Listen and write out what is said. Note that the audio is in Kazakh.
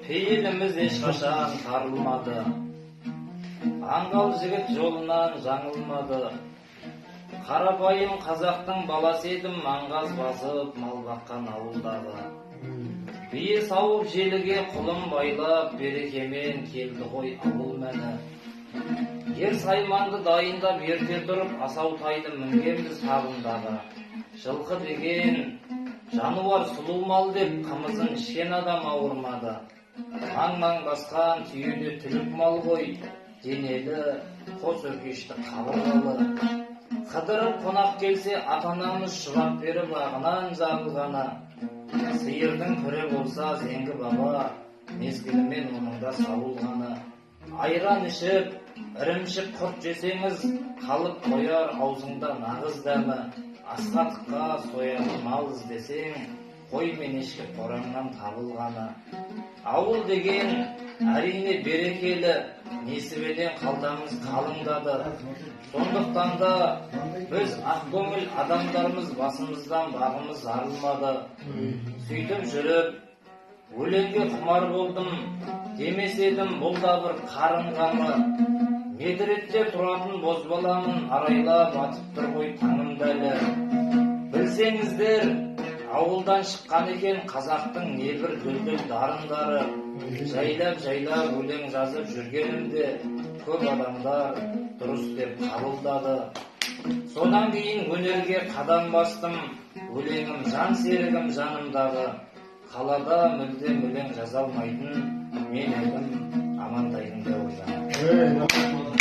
Пейіліміз ешқашан тарылмады, аңғал жігіт жолынан жаңылмады. Қарапайым қазақтың баласы едім, маңғаз басып мал баққан ауылдағы. Бие сауып желіге құлын байлап, берекемен келді ғой ауыл мәні. Ер сайманды дайындап ерте тұрып, асау тайды мінгенбіз табындағы. Жылқы деген жануар сұлу мал деп, қымызын ішкен адам ауырмады. Маң-маң басқан түйеде түлік мал ғой, денелі қос өркешті қабырғалы. Қыдырып қонақ келсе, ата-анамыз шұбап беріп ағынан жағылғаны. Сиырдың күре болса зеңгі баба, мезгілімен оның да сауылғаны. Айран ішіп, ірімшік құрт жесеңіз, қалып қояр аузыңда нағыз дәмі. Асқатыққа сояны мал іздесең, қой мен ешкі қораңнан табылғаны. Ауыл деген әрине берекелі, несібеден қалтамыз қалыңдады. Сондықтан да біз ақкөңіл адамдарымыз басымыздан бағымыз арылмады. Сөйтіп жүріп, өлеңге құмар болдым, демес едім бұл да бір қарын қамы. Медретте тұратын бозбаламын, арайлап атып тұр ғой таңым дәлі. Білсеңіздер, ауылдан шыққан екен қазақтың небір дүлдүл дарындары. Жайлап өлең жазып жүргенімде көп адамдар дұрыс деп қабылдады. Содан кейін өнерге қадам бастым, өлеңім жан серігім жанымдағы. Қалада мүлдем өлең жаза алмайтын мен едім, амандайдың дәу жаны.